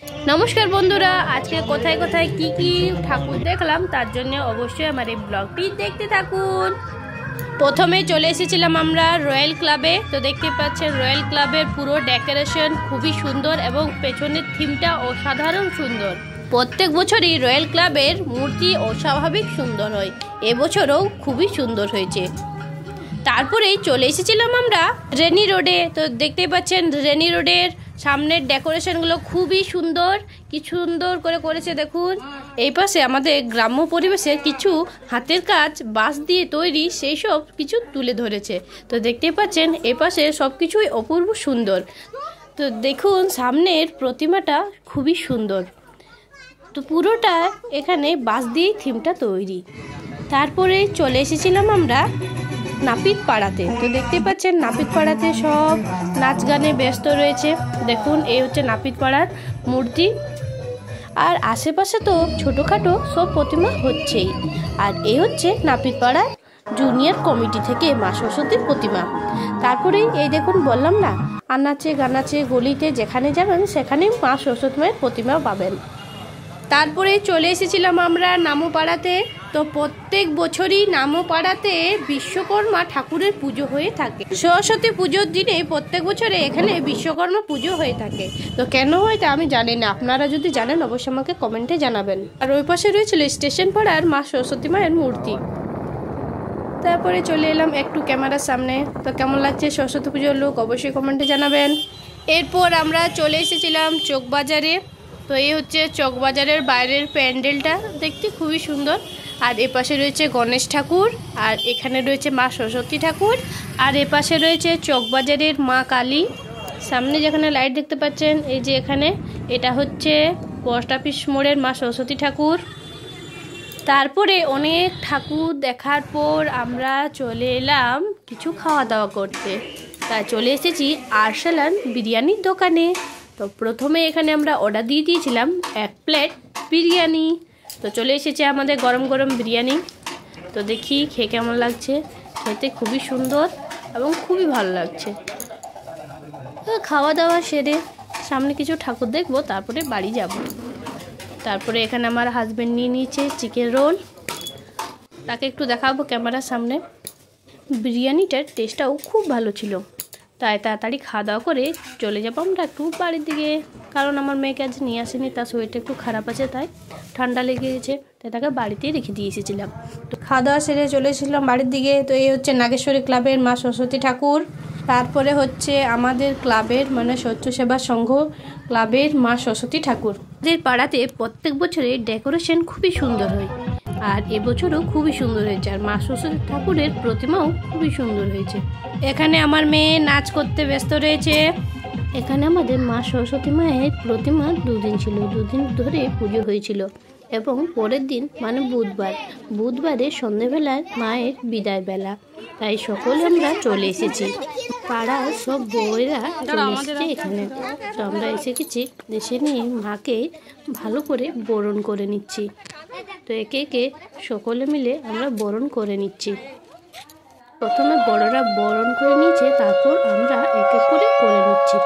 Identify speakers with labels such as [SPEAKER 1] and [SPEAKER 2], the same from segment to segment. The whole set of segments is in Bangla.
[SPEAKER 1] নমস্কার বন্ধুরা, আজকে কোথায় কোথায় কি কি ঠাকুর দেখলাম তার জন্য অবশ্যই আমার এই ব্লগটি দেখতে থাকুন। প্রথমে চলে এসেছিলাম আমরা রয়্যাল ক্লাবে। তো দেখতে পাচ্ছেন রয়্যাল ক্লাবের পুরো ডেকোরেশন খুবই সুন্দর এবং পেছনের থিমটা অসাধারণ সুন্দর। প্রত্যেক বছরই রয়্যাল ক্লাবের মূর্তি অস্বাভাবিক সুন্দর হয়, এবছরও খুবই সুন্দর হয়েছে। তারপরেই চলে এসেছিলাম আমরা রেনি রোডে। তো দেখতেই পাচ্ছেন রেনি রোডের সামনের ডেকোরেশনগুলো খুবই সুন্দর, কি সুন্দর করে করেছে দেখুন। এই পাশে আমাদের গ্রাম্য পরিবেশের কিছু হাতের কাজ বাঁশ দিয়ে তৈরি সেই সব কিছু তুলে ধরেছে। তো দেখতেই পাচ্ছেন এই পাশে সব কিছুই অপূর্ব সুন্দর। তো দেখুন সামনের প্রতিমাটা খুবই সুন্দর। তো পুরোটা এখানে বাঁশ দিয়েই থিমটা তৈরি। তারপরে চলে এসেছিলাম আমরা নাপিত পাড়াতে। তো দেখতে পাচ্ছেন নাপিত পাড়াতে সব নাচ গানে ব্যস্ত রয়েছে। দেখুন এই হচ্ছে নাপিত পাড়ার মূর্তি, আর আশেপাশে তো ছোটোখাটো সব প্রতিমা হচ্ছেই। আর এই হচ্ছে নাপিত পাড়ার জুনিয়র কমিটি থেকে মা সরস্বতীর প্রতিমা। তারপরে এই দেখুন বললাম না, আনাচে গানাচে গলিতে যেখানে যাবেন সেখানেই মা সরস্বতী মায়ের প্রতিমা পাবেন। তারপরে চলে এসেছিলাম আমরা নামোপাড়াতে। তো প্রত্যেক বছরই নামোপাড়াতে বিশ্বকর্মা ঠাকুরের পুজো হয়ে থাকে। সরস্বতী পুজোর দিনে প্রত্যেক বছরে এখানে বিশ্বকর্মা পুজো হয়ে থাকে। তো কেন হয় তা আমি জানি না, আপনারা যদি জানেন অবশ্যই আমাকে কমেন্টে জানাবেন। আর ওই পাশে রয়েছিল স্টেশন পাড়ার মা সরস্বতী মায়ের মূর্তি। তারপরে চলে এলাম একটু ক্যামেরার সামনে। তো কেমন লাগছে সরস্বতী পুজোর লুক অবশ্যই কমেন্টে জানাবেন। এরপর আমরা চলে এসেছিলাম চকবাজারে। তো এই হচ্ছে চকবাজারের বাইরের প্যান্ডেলটা, দেখতে খুবই সুন্দর। আর এপাশে রয়েছে গণেশ ঠাকুর, আর এখানে রয়েছে মা সরস্বতী ঠাকুর, আর এপাশে রয়েছে চকবাজারের মা কালী। সামনে যেখানে লাইট দেখতে পাচ্ছেন এই যে এখানে, এটা হচ্ছে পোস্ট অফিস মোড়ের মা সরস্বতী ঠাকুর। তারপরে অনেক ঠাকুর দেখার পর আমরা চলে এলাম কিছু খাওয়া দাওয়া করতে। তাই চলে এসেছি আরসালান বিরিয়ানির দোকানে। তো প্রথমে এখানে আমরা অর্ডার দিয়ে দিয়েছিলাম 1 প্লেট বিরিয়ানি। তো চলে এসেছে আমাদের গরম গরম বিরিয়ানি। তো দেখি খেয়ে কেমন লাগছে। খেতে খুবই সুন্দর এবং খুবই ভালো লাগছে। তো খাওয়া দাওয়া সেরে সামনে কিছু ঠাকুর দেখবো, তারপরে বাড়ি যাব। তারপরে এখানে আমার হাজব্যান্ড নিয়ে নিয়েছে চিকেন রোল, তাকে একটু দেখাবো ক্যামেরার সামনে। বিরিয়ানিটার টেস্টটাও খুব ভালো ছিল। তাই তাড়াতাড়ি খাওয়া দাওয়া করে চলে যাবো আমরা একটু বাড়ির দিকে, কারণ আমার মেয়েকে আজ নিয়ে আসেনি, তার শরীরটা একটু খারাপ আছে, তাই ঠান্ডা লেগে গেছে, তাই তাকে বাড়িতেই রেখে দিয়ে এসেছিলাম। তো খাওয়া দাওয়া সেরে চলে এসেছিলাম বাড়ির দিকে। তো এই হচ্ছে নাগেশ্বরী ক্লাবের মা সরস্বতী ঠাকুর। তারপরে হচ্ছে আমাদের ক্লাবের মানে স্বচ্ছ সেবা সংঘ ক্লাবের মা সরস্বতী ঠাকুর। আমাদের পাড়াতে প্রত্যেক বছরে ডেকোরেশন খুবই সুন্দর হয়, আর এবছরও খুবই সুন্দর হয়েছে। আর মা সরস্বতী ঠাকুরের প্রতিমাও খুবই সুন্দর হয়েছে। এখানে আমার মেয়ে নাচ করতে ব্যস্ত রয়েছে। এখানে আমাদের মা সরস্বতী মায়ের প্রতিমা 2 দিন ছিল, 2 দিন ধরে পুজো হয়েছিল। এবং পরের দিন মানে বুধবারে সন্ধেবেলায় মায়ের বিদায় বেলা, তাই সকলে আমরা চলে এসেছি। পাড়ার সব বউয়েরা চলে এসেছে এখানে। তো আমরা এসে গেছি, এসে নিয়ে মাকে ভালো করে বরণ করে নিচ্ছি। তো একে একে সকলে মিলে আমরা বরণ করে নিচ্ছি। প্রথমে বড়রা বরণ করে নিয়েছে, তারপর আমরা এক এক করে নিচ্ছি।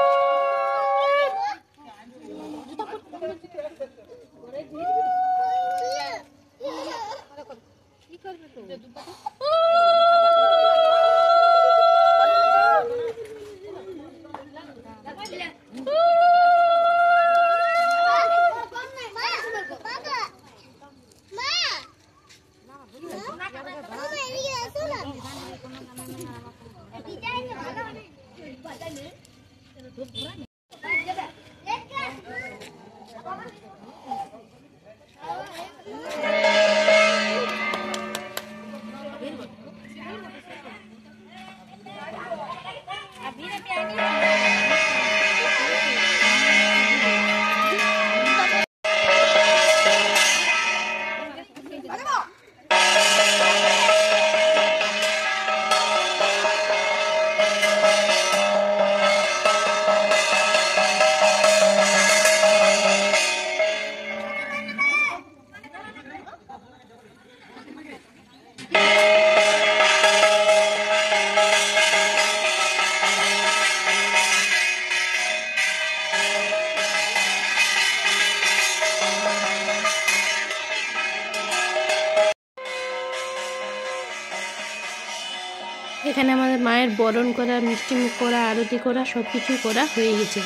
[SPEAKER 1] এখানে আমাদের মায়ের বরণ করা, মিষ্টি মুখ করা, আরতি করা সব কিছু করা হয়ে গেছে।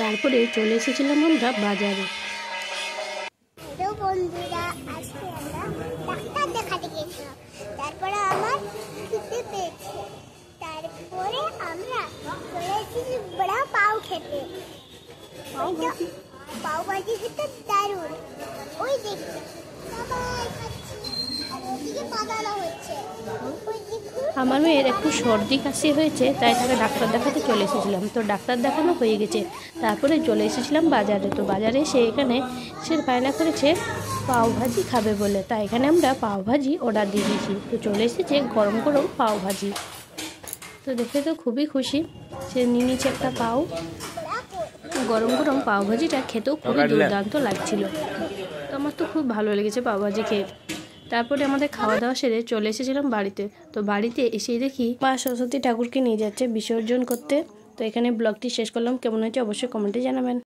[SPEAKER 1] তারপরে চলে এসেছিলাম আমরা বাজারে।
[SPEAKER 2] বন্ধুরা, আজকে আমরা ডাক্তার দেখাতে গেছিলাম। তারপরে আমার খিদে পেয়েছে, তারপরে আমরা চলে এসেছি বড়া পাও খেতে। পাও ভাজি খেতে দারুণ। ওই দেখছি সবাই খাচ্ছে, আর ওদিকে বাদানো হচ্ছে।
[SPEAKER 1] আমার মেয়ের একটু সর্দি কাশি হয়েছে, তাই তাকে ডাক্তার দেখাতে চলে এসেছিলাম। তো ডাক্তার দেখানো হয়ে গেছে, তারপরে চলে এসেছিলাম বাজারে। তো বাজারে সে বায়না করেছে পাওভাজি খাবে বলে, তাই এখানে আমরা পাওভাজি অর্ডার দিয়ে দিয়েছি। তো চলে এসেছে গরম গরম পাওভাজি। তো দেখে তো খুবই খুশি। সে নিয়ে নিয়েছে একটা পাও। গরম গরম পাওভাজিটা খেতেও খুবই দুর্দান্ত লাগছিল। তো আমার তো খুব ভালো লেগেছে পাওভাজি খেয়ে। তারপরে আমাদের খাওয়া দাওয়া সেরে চলে এসেছিলাম বাড়িতে। তো বাড়িতে এসেই দেখি মা সরস্বতী ঠাকুরকে নিয়ে যাচ্ছে বিসর্জন করতে। তো এখানে ব্লগটি শেষ করলাম। কেমন হয়েছে অবশ্যই কমেন্টে জানাবেন।